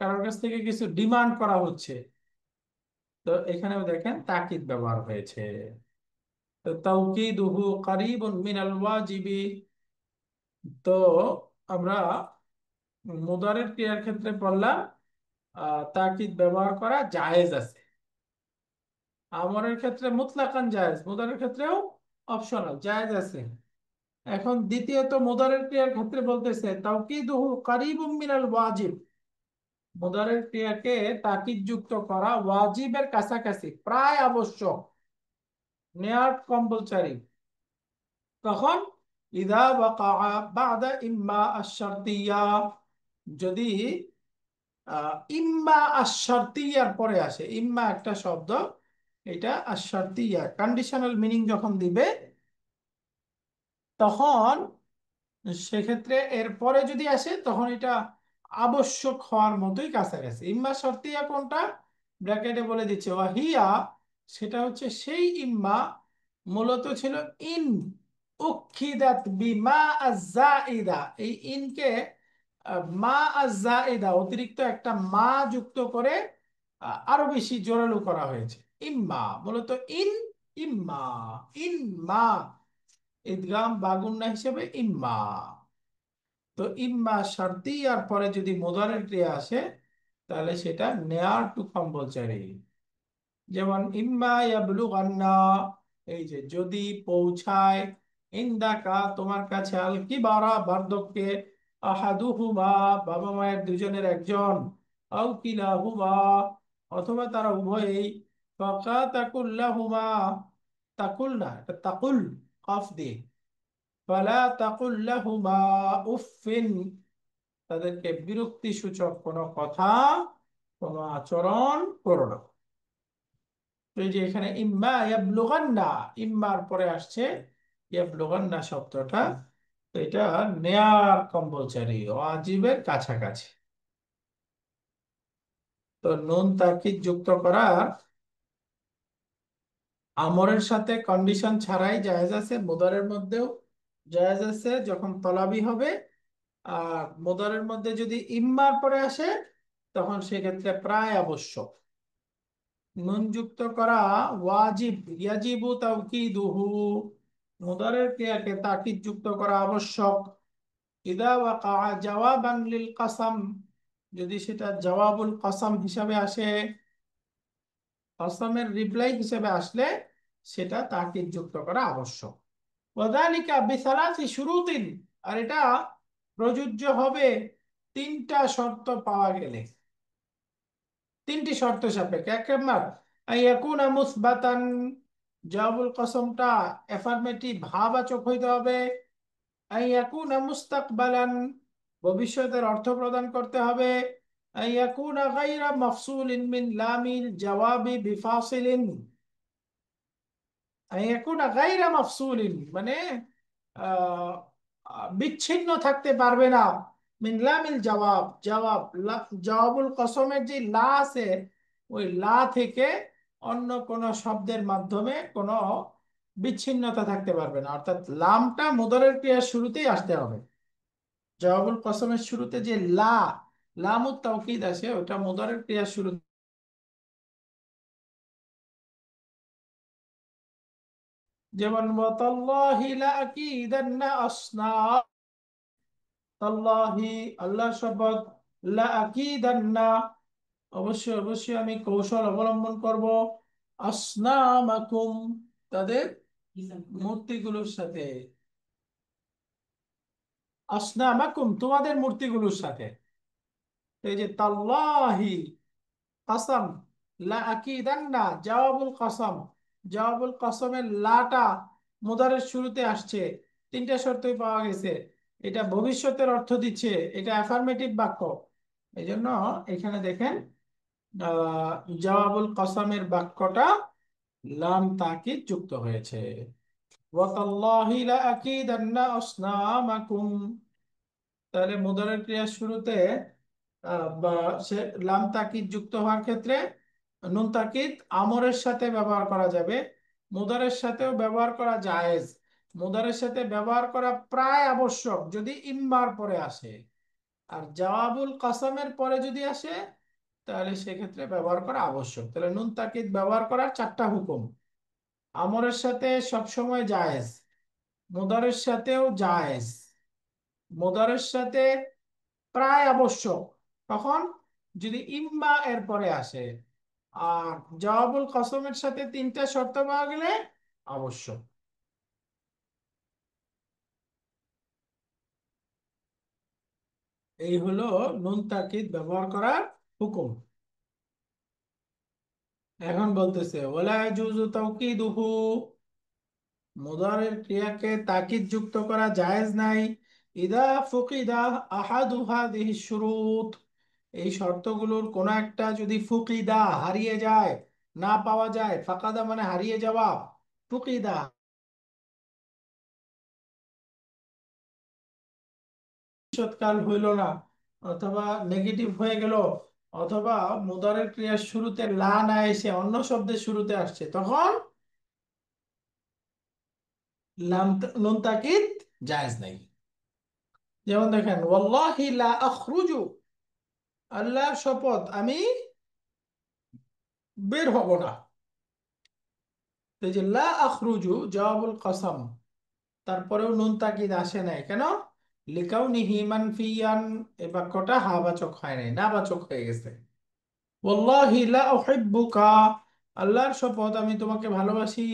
কারোর কাছ থেকে কিছু ডিমান্ড করা হচ্ছে। তো এখানেও দেখেন তাকিদ ব্যবহার হয়েছে। তো তাওকীদুহু কারীবুন মিনাল ওয়াজিবি, তো আমরা মুদারের ক্রিয়ার ক্ষেত্রে পড়লাম তাকিদ ব্যবহার করা জায়েজ আছে, আমরের ক্ষেত্রে মুতলাকান জায়েজ, মুদারের ক্ষেত্রেও অপশনাল জায়েজ আছে। এখন দ্বিতীয়ত মুদারের ক্রিয়ার ক্ষেত্রে বলতেছে তাওকীদুহু কারীবুম মিনাল ওয়াজিব, মুদারের ক্রিয়াকে তাকিদ যুক্ত করা ওয়াজিবের কাছাকাছি, প্রায় আবশ্যক, নেয়ার কম্পালসারি। তখন ইদা ওয়াকা বাদা ইম্মা আশ-শারতিয়া, যদি ইম্মা আশ-শারতিয়ার পরে আসে, ইম্মা একটা শব্দ, এটা আশ-শারতিয়া কন্ডিশনাল মিনিং যখন দিবে, তখন সেক্ষেত্রে এরপরে যদি আসে তখন এটা আবশ্যক হওয়ার মতোই কাছাকাছি। ইম্মা শর্তিয়া কোনটা, ব্র্যাকেটে বলে দিচ্ছে, ওয়াহিয়া, সেটা হচ্ছে সেই ইম্মা, মূলত ছিল ইন উখিদাত বিমা আজ-জাইদা, এই ইনকে মা আজ-জাইদা অতিরিক্ত একটা মা যুক্ত করে আরো বেশি জোরালো করা হয়েছে। ইম্মা মূলত ইন, ইম্মা, ইম্মা, ইদগাম বাগুন্না হিসেবে ইম্মা। তো ইম্মা শারতিয়ার পরে যদি মুদারের ক্রিয়া আসে তাহলে সেটা নেয়ার টু কম্পালসারি। যেমন ইম্মা ইয়াবলুগান্না, এই যে যদি পৌঁছায়, ইনদাকা তোমার কাছে, আল কিবারা বার্ধক্যে, আহাদুহুমা বাবা মায়ের দুজনের একজন, আও কিলাহুমা অথবা তারা উভয়েই, ফাকা তাকুল্লাহুমা, তাকুল না এটা তাকুল, কফ দিয়ে, ফালা তাকুল্লাহুমা উফিন, তাদেরকে বিরক্তি সূচক কোনো কথা, কোনো আচরণ করো না। তো এই যে এখানে ইম্মা ইয়াবলুগান্না, ইম্মার পরে আসছে ইয়াবলুগান্না শব্দটা, তো এটা নেয়ার কম্পালসারি, ওয়াজিবের কাছাকাছি। তো নুন তাকিদ যুক্ত করা আমরের সাথে কন্ডিশন ছাড়াই জায়েজ আছে, মুদারের মধ্যেও জায়েজ আছে যখন তলাবি হবে। আর মুদারের মধ্যে যদি ইম্মার পরে আসে তখন সেক্ষেত্রে প্রায় আবশ্যক। নুন যুক্ত করা ওয়াজিব, ইয়াজিবু তাওকিদুহু, মুদারের ক্রিয়াকে তাকিদ যুক্ত করা আবশ্যক। ইদা ওয়াকা জাওয়াবান লিল কাসাম, যদি সেটা জওয়াবুল কাসাম হিসাবে আসে, কসমের রিপ্লাই হিসেবে আসলে সেটা তাকিদ যুক্ত করা আবশ্যক। ওয়াযালিকা বিসালাসি শুরুতিন, আর এটা প্রযোজ্য হবে তিনটা শর্ত পাওয়া গেলে। তিনটি শর্ত সাপেক্ষে। এক নাম্বার, আইয়াকুনা মুসবাতান, জওয়াবুল কসমটা এফার্মেটিভ ভাবাচক হইতে হবে। আইয়াকুনা মুস্তাকবালান, ভবিষ্যতের অর্থ প্রদান করতে হবে। আইয়াকুনা গায়রা মাফসুলিন মিন লামিল জওয়াবি বিফাসিলিন, আইয়াকুনা গায়রা মাফসুলিন মানে আহ, বিচ্ছিন্ন থাকতে পারবে না। মিন লামিল জওয়াব, জওয়াবুল কসমের যে লা আছে, ওই লা থেকে অন্য কোন শব্দের মাধ্যমে কোনো বিচ্ছিন্নতা থাকতে পারবে না। অর্থাৎ লামটা মুদরের ক্রিয়ার শুরুতেই আসতে হবে। জওয়াবুল কসমের শুরুতে যে লামুত তাওকিদ আসে, ওটা মুদরের ক্রিয়ার শুরু। যেমন ওয়াতাল্লাহি লাআকিদান্না আসনাম, তাল্লাহি আল্লাহর শপথ, লাআকিদান্না অবশ্যই অবশ্যই আমি কৌশল অবলম্বন করব, আসনামাকুম তাদের মূর্তিগুলোর সাথে, আসনামাকুম তোমাদের মূর্তিগুলোর সাথে। তো এই যে তাল্লাহি কাসাম, লা আকিদান্না জওয়াবুল কাসাম, জওয়াবুল কাসামের লাটা মুদারের শুরুতে আসছে, তিনটা শর্তই পাওয়া গেছে। এটা ভবিষ্যতের অর্থ দিচ্ছে, এটা অ্যাফার্মেটিভ বাক্য। এই জন্য এখানে দেখেন আহ জওয়াবুল কাসামের বাক্যটা লাম তাকিদ যুক্ত হয়েছে। ওয়াতাল্লাহি লা আকিদান্না আসনামাকুম, তাহলে মুদারের ক্রিয়ার শুরুতে বা সে লাম তাকিদ যুক্ত হওয়ার ক্ষেত্রে নুন তাকিদ আমরের সাথে ব্যবহার করা যাবে, মুদারের সাথেও ব্যবহার করা জায়েজ। মুদারের সাথে ব্যবহার করা প্রায় আবশ্যক যদি ইম্মার পরে আসে। আর জওয়াবুল কাসামের পরে যদি আসে তাহলে সেক্ষেত্রে ব্যবহার করা আবশ্যক। তাহলে নুন তাকিদ ব্যবহার করার চারটা হুকুম: আমরের সাথে সবসময় জায়েজ, মুদারের সাথেও জায়েজ, মুদারের সাথে প্রায় আবশ্যক তখন যদি ইম্মা এর পরে আসে। আর জওয়াবুল কসমের সাথে তিনটা শর্ত পাওয়া গেলে আবশ্যক। এই হলো নুন তাকিদ ব্যবহার করার হুকুম। এখন বলতেছে ওয়ালা ইয়াজুজু তাওকিদুহু, মুদারের ক্রিয়াকে তাকিদ যুক্ত করা জায়েজ নাই। ইদা ফুকিদা আহাদু হাদিহি শুরুত, এই শর্তগুলোর কোন একটা যদি ফুকিদা হারিয়ে যায়, না পাওয়া যায়, ফাকাদা মানে হারিয়ে যাওয়া, ফুকিদা ভবিষ্যৎকাল হইল না, অথবা নেগেটিভ হয়ে গেল, অথবা মুদারের ক্রিয়ার শুরুতে লা না এসে অন্য শব্দের শুরুতে আসছে, তখন নুন তাকিদ জায়েজ নাই। যেমন দেখেন ওয়াল্লাহি লা আখরুজু, আল্লাহর শপথ আমি বের হব না। তো এই যে লা আখরুজু জওয়াবুল কসম, তারপরেও নুন তাকিদ আসে নাই কেন? লিকাউনিহি মানফিয়ান, এই বাক্যটা হাবাচক হয় নাই, নাবাচক হয়ে গেছে। ওয়াল্লাহি লা উহিব্বুকা, আল্লাহর শপথ আমি তোমাকে ভালোবাসি।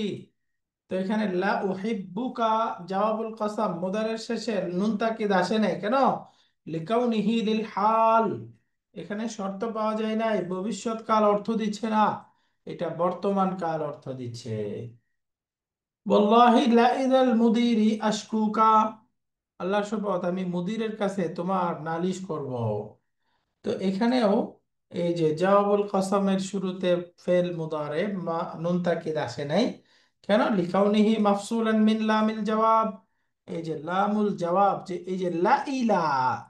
তো এখানে লা উহিব্বুকা জওয়াবুল কসম, মুদারের শেষে নুন তাকিদ আসে নাই কেন? লিকাউনিহি লিল হাল, এখানে শর্ত পাওয়া যায় নাই, ভবিষ্যৎ কাল অর্থ দিচ্ছে না, এটা বর্তমান কাল অর্থ দিচ্ছে। ওয়াল্লাহি লা ইলাল মুদিরি আশকুকা, আল্লাহর শপথ আমি মুদিরের কাছে তোমার নালিশ করব। তো এখানেও এই যে জওয়াবুল কসমের শুরুতে ফেল মুদারে নুন তাকিদ আসে নাই, কেন? লিকাউনিহি মাফসুলান মিন লামিল জবাব। এই যে লামুল জবাব, যে এই যে লা ইলা,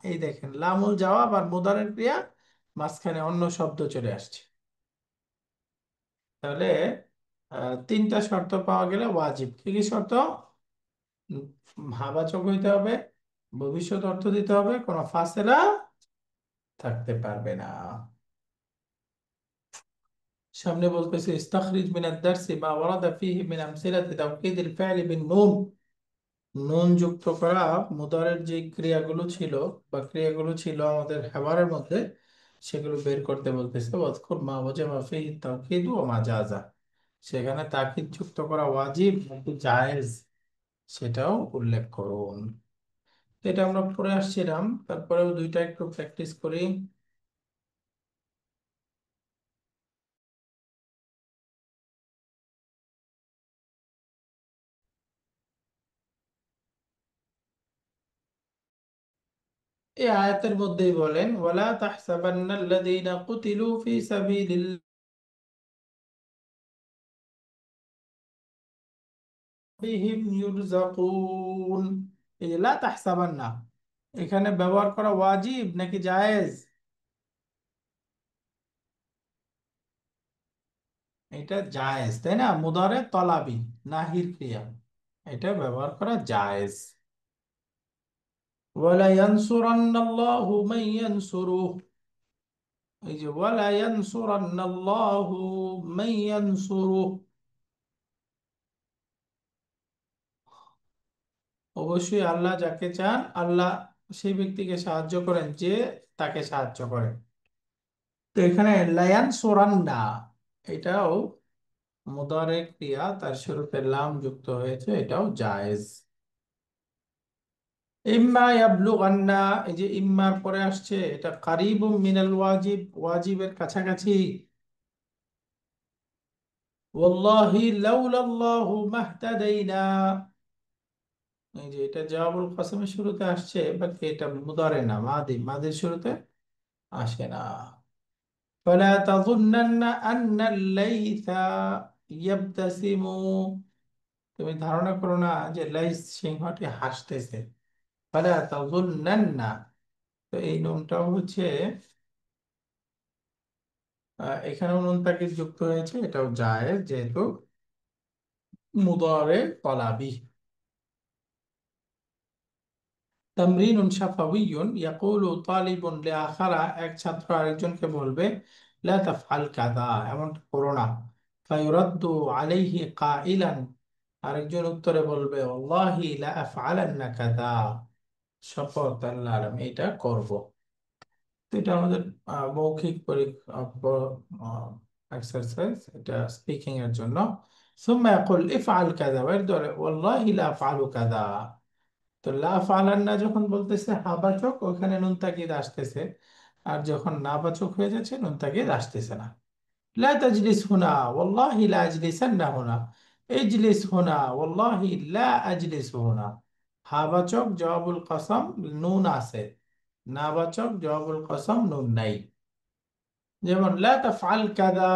এই দেখেন লামুল জবাব আর মুদারের ক্রিয়া, মাঝখানে অন্য শব্দ চলে আসছে। তাহলে তিনটা শর্ত পাওয়া গেলে ওয়াজিব। কি কি শর্ত? ভাবাচক হইতে হবে, ভবিষ্যৎ অর্থ দিতে হবে, কোনো ফাসেলা থাকতে পারবে না। সামনে বলতেছে ইস্তাখরিজ মিনাদ দারসি মা ওয়ারাদা ফীহি মিন আমসিলাতি তাওকীদিল ফা'লি বিন নুন। নুন যুক্ত করা মুদারের যে ক্রিয়াগুলো ছিল বা ক্রিয়াগুলো ছিল আমাদের হেবারের মধ্যে, সেগুলো বের করতে বলতেছে। ওয়াজকুর মা ওয়াজাবা ফীহি তাওকীদু ওয়া মা জাযা। সেখানে তাকিদ যুক্ত করা ওয়াজিব নাকি জায়েজ, সেটাও উল্লেখ করুন। তো এটা আমরা পড়ে আসছিলাম, তারপরেও দুইটা একটু প্র্যাকটিস করি। এই আয়াতের মধ্যেই বলেন ওয়ালা তাহসাবান্নাল্লাযীনা কুতিলু ফী সাবিলিল্লাহিম ইউরযাকুন। এই যে লা তাহসাবান্না, এখানে ব্যবহার করা ওয়াজিব নাকি জায়েজ? এটা জায়েজ, তাই না? মুদারে তলাবি, নাহির ক্রিয়া, এটা ব্যবহার করা জায়েজ। ওয়ালা ইয়ানসুরান্নাল্লাহু মান ইয়ানসুরুহু। এই যে ওয়ালা ইয়ানসুরান্নাল্লাহু মান ইয়ানসুরুহু, অবশ্যই আল্লাহ যাকে চান, আল্লাহ সেই ব্যক্তিকে সাহায্য করেন যে তাকে সাহায্য করেন। তো এখানে লায়ান সোরান্না, এটাও মুদারে ক্রিয়া, তার শুরুতে লাম যুক্ত হয়েছে, এটাও জায়েজ। ইম্মা ইয়াবলুগান্না, এই যে ইম্মার পরে আসছে, এটা কারিবুম মিনাল ওয়াজিব, ওয়াজিবের কাছাকাছি। ওয়াল্লাহি লাউলাল্লাহু মাহতাদাইনা, এই যে এটা জওয়াবুল কাসমের শুরুতে আসছে, বাট এটা মুদারে না, মাদি, মাদির শুরুতে আসে না। فلا تظنن أن الليث يبتسم، তুমি ধারণা করো না যে লাইস সিংহটি হাসতেছে। ফালা তাযুন্নান্না, তো এই নুনটাও হচ্ছে এখানেও নুন তাকিদ যুক্ত হয়েছে, এটাও জায়েজ যেহেতু মুদারে তলাবি। তামরিনুন শাফাউইয়ুন ইয়াকুলু তালিবুন লিআখারা, এক ছাত্র আরেকজনকে বলবে লা তাফআল কাযা, এমনটা করো না। ফায়ুরাদ্দু আলাইহি কাইলান, আরেকজন উত্তরে বলবে ওয়াল্লাহি লা আফআলান্না কাযা, শপথ আল্লাহর আমি এটা করব। তো এটা আমাদের মৌখিক এক্সারসাইজ, এটা স্পিকিং এর জন্য। ثم يقول افعل كذا، এর ধরে والله لا افعل كذا। তো লা ফালান্না যখন বলতেছে হাবাচক, ওখানে নুন তাকিদ আসতেছে, আর যখন নাবাচক হয়ে যাচ্ছে নুন তাকিদ আসতেছে না। লা তাজলিস হুনা ওয়াল্লাহি লা আজলিসান্না হুনা, ইজলিস হুনা ওয়াল্লাহি লা আজলিস হুনা। হাবাচক জওয়াবুল কসম নুন আছে, নাবাচক জওয়াবুল কসম নুন নাই। যেমন লা তাফআল কাযা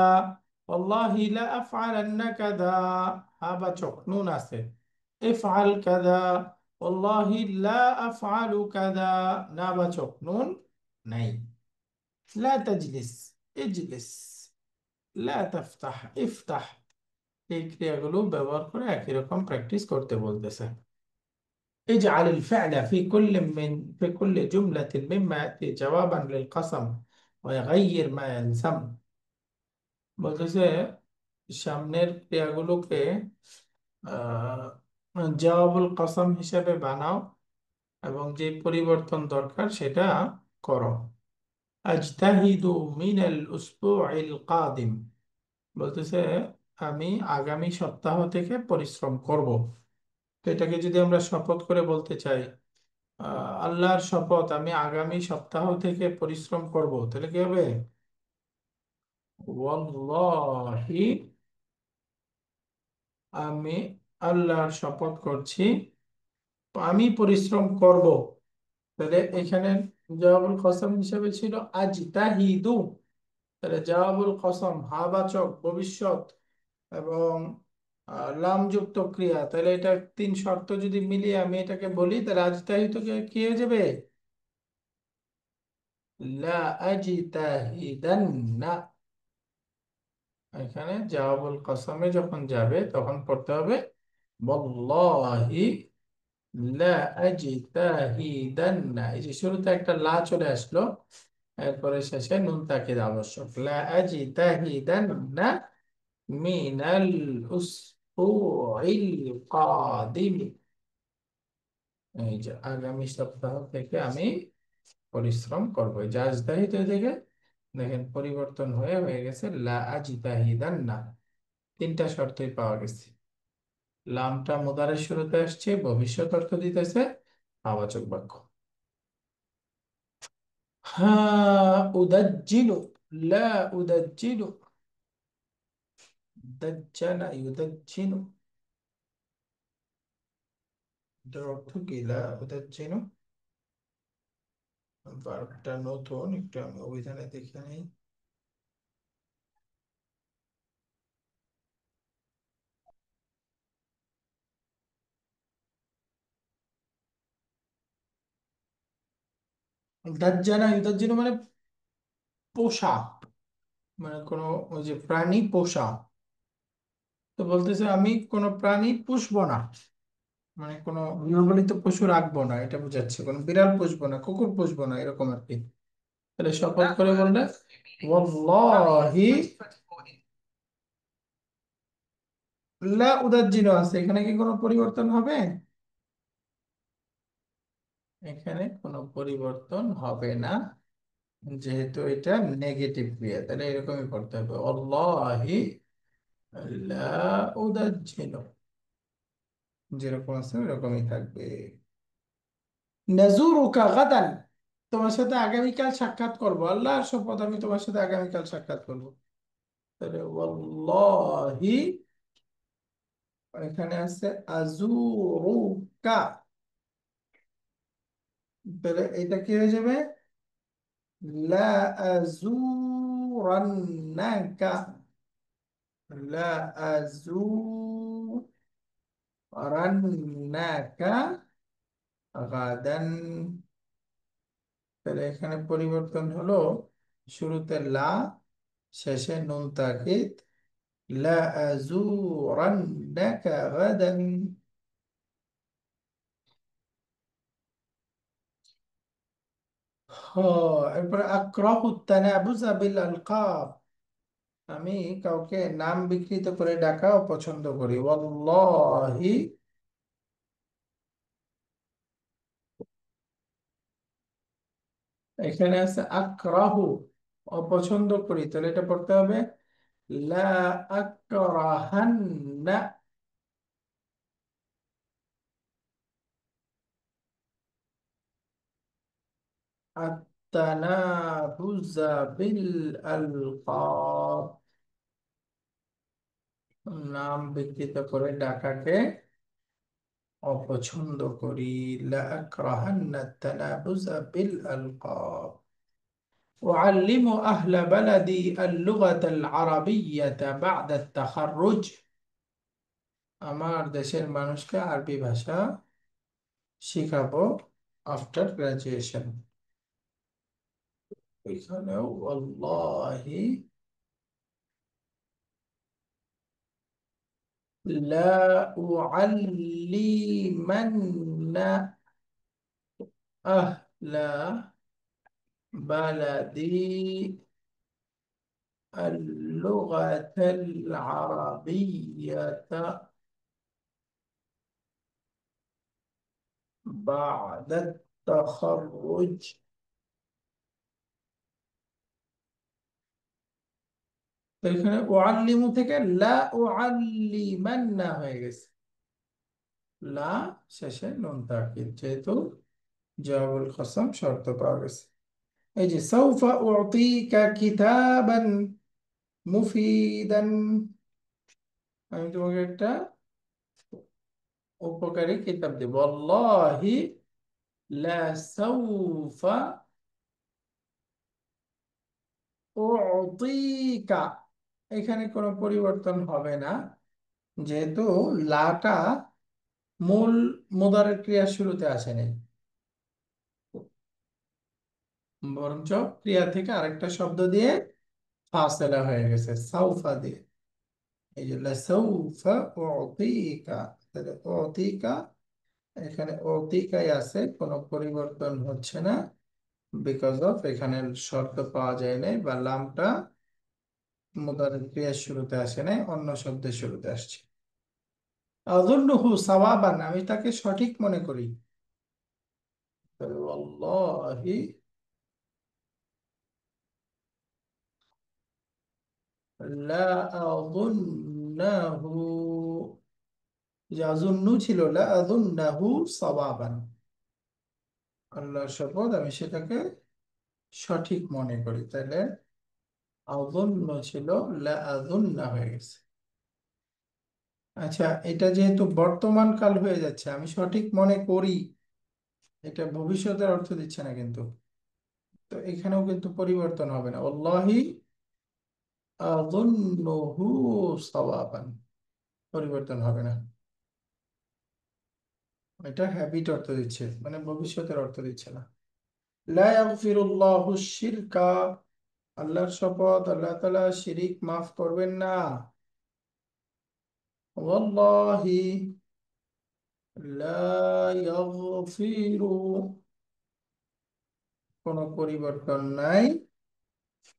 ওয়াল্লাহি লা আফআলান্না কাযা, হাবাচক নুন আছে। ইফআল কাযা ওয়াল্লাহি লা আফআলু কাযা, নাবাচক নুন নাই। লা তাজলিস, ইজলিস। লা তাফতাহ, ইফতাহ। এই ক্রিয়াগুলো ব্যবহার করে একই রকম প্র্যাকটিস করতে বলতেছে। اجعل الفعل في كل جملة مما يأتي جوابا للقسم ويغير ما يلزم। বলতেছে সামনের ক্রিয়াগুলোকে জওয়াবুল কসম হিসেবে বানাও এবং যে পরিবর্তন দরকার সেটা করো। আজতাহিদু মিনাল উসবুইল কাদিম, বলতেছে আমি আগামী সপ্তাহ থেকে পরিশ্রম করব। তো এটাকে যদি আমরা শপথ করে বলতে চাই, আল্লাহর শপথ আমি আগামী সপ্তাহ থেকে পরিশ্রম করব, তাহলে কি হবে? ওয়াল্লাহি, আমি আল্লাহর শপথ করছি আমি পরিশ্রম করব। তাহলে এখানে জওয়াবুল কসম হিসেবে ছিল আজতাহিদু, তাহলে জওয়াবুল কসম হাবাচক ভবিষ্যৎ, এবং লাম যুক্ত ক্রিয়া, তাহলে এটা তিন শর্ত যদি মিলিয়ে আমি এটাকে বলি, তাহলে আজতাহিত কি হয়ে যাবে? লা আজতাহিদান্না। এখানে জাওয়াবুল কসমে যখন যাবে তখন পড়তে হবে ওয়াল্লাহি লা আজতাহিদান্না। এই যে শুরুতে একটা লা চলে আসলো, এরপরে শেষে নুন তাকিদ আবশ্যক। লা আজতাহিদান্না মিনাল উসবুইল কাদিম। এই যে আগামী সপ্তাহ থেকে আমি পরিশ্রম করবো। এই যে আজদাহিদ থেকে দেখেন পরিবর্তন হয়ে হয়ে গেছে লা আজদাহিদান্না। তিনটা শর্তই পাওয়া গেছে। লামটা মুদারের শুরুতে আসছে, ভবিষ্যৎ অর্থ দিতেছে, আবাচক বাক্য। হ্যাঁ উদাজ্জিলু, লা উদাজ্জিলু, দাজ্জালা ইউদাজ্জিনু। এটার অর্থ কি লা উদাজ্জিনু? ভার্বটা নতুন, একটু আমি অভিধানে দেখে নিই। দাজ্জালা ইউদাজ্জিনু মানে পোষা, মানে কোনো ওই যে প্রাণী পোষা। তো বলতেছে আমি কোনো প্রাণী পুষবো না, মানে কোনো গৃহপালিত পশু রাখবো না, এটা বোঝাচ্ছে। কোনো বিড়াল পুষবো না, কুকুর পুষবো না, এরকম আর কি। তাহলে শপথ করে বললে ওয়াল্লাহি লা উদাজ্জিনু আছে, এখানে কি কোনো পরিবর্তন হবে? এখানে কোনো পরিবর্তন হবে না, যেহেতু এটা নেগেটিভ ক্রিয়া। তাহলে এরকমই করতে হবে ওয়াল্লাহি লা উদাজ্জিনু, যেরকম আছে ওরকমই থাকবে। নাজুরুকা গাদান, তোমার সাথে আগামীকাল সাক্ষাৎ করবো, আল্লাহর শপথ আমি তোমার সাথে আগামীকাল সাক্ষাৎ করবো। তাহলে ওয়াল্লাহি, এখানে আছে আজুরুকা, তাহলে এটা কি হয়ে যাবে? লা আজুরান্নাকা, লা আজুরান্নাকা গাদান। তাহলে এখানে পরিবর্তন হলো, শুরুতে লা, শেষে নুন তাকিদ। লা আজুরান্নাকা গাদান। এরপরে আক্রাহু তানাবুযা বিল আলকাব, আমি কাউকে নাম বিকৃত করে ডাকা অপছন্দ করি। ওয়াল্লাহি, এখানে আছে আক্রাহু, অপছন্দ করি, তাহলে এটা পড়তে হবে লা আক্রাহান্না। আত্তানাবুযা বিল আলকাব, নাম বিকৃত করে ডাকাকে অপছন্দ করি। লা আক্রাহান্না তানাবুযা বিল আলকাব। أعلم أهل بلدي اللغة العربية بعد التخرج، আমার দেশের মানুষকে আরবি ভাষা শিখাবো আফটার গ্রাজুয়েশন। এখানেও ওয়াল্লাহি লা উআল্লিমান্না আহলা বালাদি اللغة العربية بعد التخرج। তো এখানে ওয়াল্লিমু থেকে লা ওয়াল্লিমান্না হয়ে গেছে, লা শেষে নুন তাকিদ, যেহেতু জওয়াবুল কসম শর্ত পাওয়া গেছে। এই যে সাউফা উতিকা কিতাবান মুফিদান, আমি তোমাকে একটা উপকারী কিতাব দেব। আল্লাহি লা সাউফা উতিকা, এখানে কোনো পরিবর্তন হবে না, যেহেতু লাটা মূল মুদারের ক্রিয়ার শুরুতে আসে নাই, বরঞ্চ ক্রিয়া থেকে আরেকটা শব্দ দিয়ে ফাসেলা হয়ে গেছে সাউফা দিয়ে। এই যে লাসাউফা উতিকা, তাহলে উতিকা, এখানে উতিকাই আছে, কোনো পরিবর্তন হচ্ছে না, বিকজ অফ এখানে শর্ত পাওয়া যায় নাই, বা লামটা মুদারের ক্রিয়ার শুরুতে আসে নাই, অন্য শব্দের শুরুতে আসছে। আযুন্নুহু সাওয়াবান, আমি তাকে সঠিক মনে করি। তাহলে ওয়াল্লাহি লা আযুন্নাহু, যে আযুন্নু ছিল, লা আযুন্নাহু সাওয়াবান, আল্লাহর শপথ আমি সেটাকে সঠিক মনে করি। তাহলে আযুন্ন ছিল লা আযুন্না হয়ে গেছে। আচ্ছা, এটা যেহেতু বর্তমান কাল হয়ে যাচ্ছে, আমি সঠিক মনে করি, এটা ভবিষ্যতের অর্থ দিচ্ছে না কিন্তু। তো এখানেও কিন্তু পরিবর্তন হবে না, আল্লাহি আযুন্নুহু সাওয়াবান, পরিবর্তন হবে না। এটা হ্যাবিট অর্থ দিচ্ছে, মানে ভবিষ্যতের অর্থ দিচ্ছে না। লা ইয়াগফিরুল্লাহু শিরকা, আল্লাহর শপথ আল্লাহ তাআলা শিরিক মাফ করবেন না। ওয়াল্লাহি লা ইয়াগফিরু, কোনো পরিবর্তন নাই,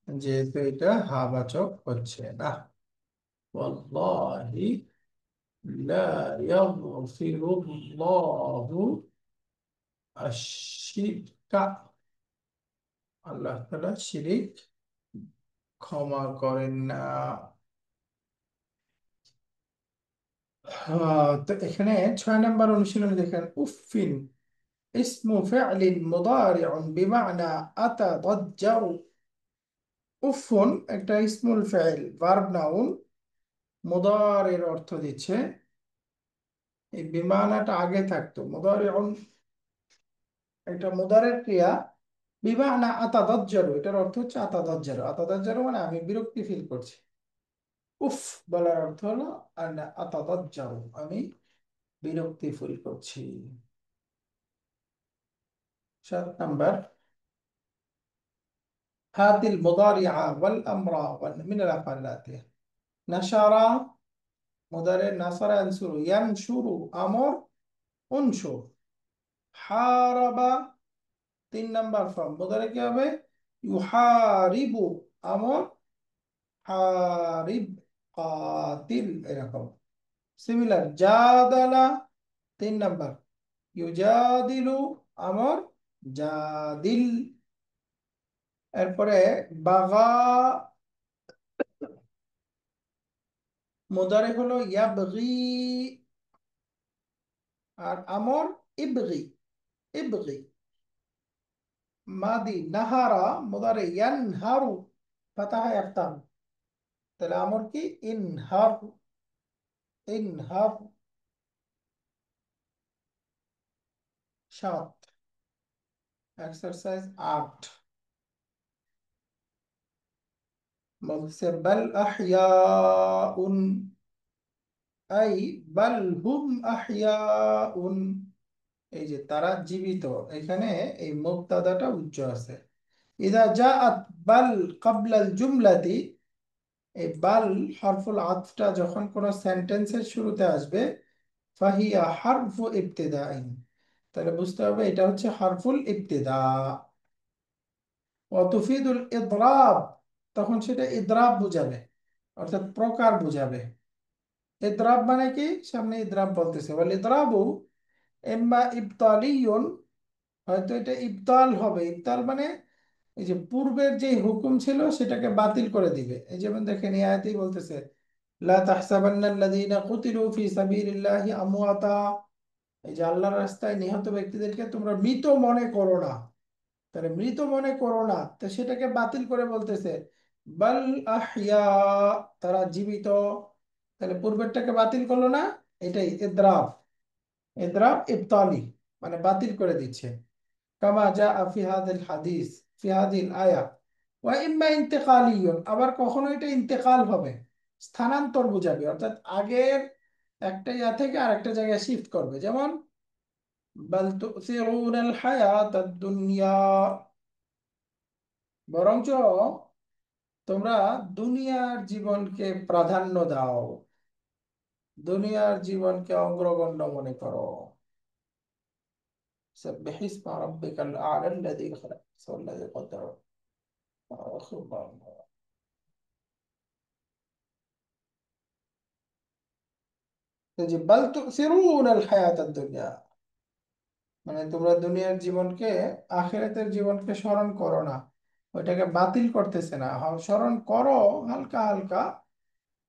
যেহেতু এটা হাবাচক হচ্ছে না। ওয়াল্লাহি লা ইয়াগফিরুল্লাহু আশ-শিরকা, আল্লাহ তাআলা শিরিক ক্ষমা করেন না। তো এখানে 6 নম্বর অনুশীলনে দেখেন, উফিন ইসমু ফি'লিন মুদারিউন বিমা'না আতাদাজ্জারু। উফুন একটা ইসমুল ফাইল, ভার্ব নাউন, মুদারির অর্থ দিচ্ছে। এই বিমানাটা আগে থাকতো, মুদারিউন এটা মুদারের ক্রিয়া, বিমা'না আতাদাজ্জারু এটার অর্থ হচ্ছে আতাদাজ্জারু, আতাদাজ্জারু মানে আমি বিরক্তি ফিল করছি। উফ বলার অর্থ হলো আনা আতাদাজ্জারু, আমি বিরক্তি ফিল করছি। 7 নম্বর, هات المضارع والأمر من الأفعال الآتية. نشر مضارع، نصر ينصر، ينشر أمر انشر। حارب 3 নম্বর ফর্ম, مضارع কি হবে? يحارب أمر حارب قاتل এরকম। সিমিলার জাদালা 3 নম্বর, ইউজাদিলু আমর জাদিল। এরপরে বাগা, মুদারে হলো ইয়াবগি, আর আমর ইবগি, ইবগি। মাদি নাহারা, মুদারে ইয়ানহারু, ফাতাহা ইয়াফতাহু, তাহলে আমর কি ইনহার, ইনহার। 7, এক্সারসাইজ 8 বলছে বাল আহইয়াউন, আই বাল হুম আহইয়াউন, এই যে তারা জীবিত, এখানে এই মুবতাদাটা উচ্চ আছে। ইদা জাআত বাল ক্বাবলাল জুমলাতি, এই বাল হরফুল আতফটা যখন কোনো সেন্টেন্সের শুরুতে আসবে, ফাহিয়া হারফু ইবতিদাইন, তাহলে বুঝতে হবে এটা হচ্ছে হারফুল ইবতিদা। ওয়া তুফিদুল ইদরাব, তখন সেটা ইদরাব বুঝাবে, অর্থাৎ প্রকার বুঝাবে। ইদরাব মানে কি, সামনে ইদরাব বলতেছে, ওয়াল ইদরাবু ইম্মা ইবতালিয়ুন, হয়তো এটা ইবতাল হবে। ইবতাল মানে এই যে পূর্বের যে হুকুম ছিল সেটাকে বাতিল করে দিবে। এই যেমন দেখেন এই আয়াতেই বলতেছে, লা তাহসাবান্নাল্লাযীনা কুতিলু ফি সাবিলিল্লাহি আমওয়াতা, এই যে আল্লাহর রাস্তায় নিহত ব্যক্তিদেরকে তোমরা মৃত মনে করো না। তাহলে মৃত মনে করো না, তো সেটাকে বাতিল করে বলতেছে বাল আহইয়া, তারা জীবিত। তাহলে পূর্বেরটাকে বাতিল করলো না, এটাই ইদরাব, ইদরাব ইবতালি, মানে বাতিল করে দিচ্ছে। কামা জাআ ফি হাদিল হাদিস, ফি হাদিল আয়া। ওয়া ইম্মা ইন্তেকালিয়ুন, আবার কখনো এটা ইন্তেকাল হবে, স্থানান্তর বুঝাবে, অর্থাৎ আগের একটা ইয়া থেকে আরেকটা জায়গায় শিফট করবে। যেমন বাল তুসিরুনাল হায়াতাদ দুনিয়া, বরঞ্চ তোমরা দুনিয়ার জীবনকে প্রাধান্য দাও, দুনিয়ার জীবনকে অগ্রগণ্য মনে করো। سبح اسم ربك الأعلى الذي خلق والذي قدر. যে বাল তুসিরুনাল হায়াতাদ দুনিয়া, মানে তোমরা দুনিয়ার জীবনকে, আখিরাতের জীবনকে স্মরণ করো না, ওইটাকে বাতিল করতেছে না, স্মরণ করো হালকা হালকা,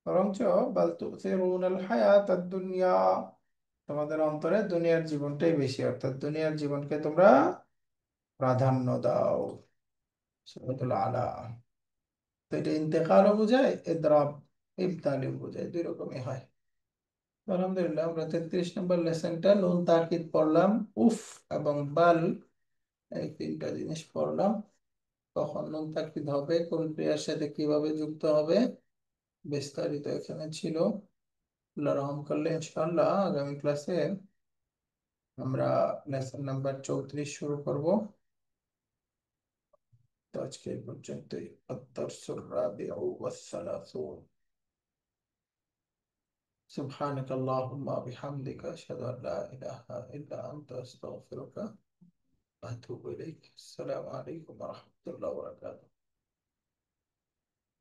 বরঞ্চ বাল তুসিরুনাল হায়াতাদ দুনিয়া, তোমাদের অন্তরে দুনিয়ার জীবনটাই বেশি, অর্থাৎ দুনিয়ার জীবনকে তোমরা প্রাধান্য দাও। সূরাতুল আলা। তো এটা ইন্তেকালও বোঝায়, ইদরাব ইবতালিও বোঝায়, দুই রকমই হয়। তো আলহামদুলিল্লাহ, আমরা 33 নম্বর লেসনটা নুন তাকিদ পড়লাম, উফ এবং বাল, এই তিনটা জিনিস পড়লাম। কখন নুন তাকিদ হবে, কোন ক্রিয়ার সাথে কিভাবে যুক্ত হবে, বিস্তারিত এখানে ছিল। আল্লাহ রহম করলে ইনশাআল্লাহ আগামী ক্লাসে আমরা লেসন নাম্বার 34 শুরু করব। তো আজকে এই পর্যন্তই। আদ-দারসুর রাবিউ ওয়াস-সালাসুন। সুবহানাক আল্লাহুম্মা বিহামদিকা আশহাদু আল লা ইলাহা ইল্লা আনতা আস্তাগফিরুকা ওয়া আতুবু ইলাইক। আসসালামু আলাইকুম ওয়া রাহমাতুল্লাহি ওয়া বারাকাতুহু।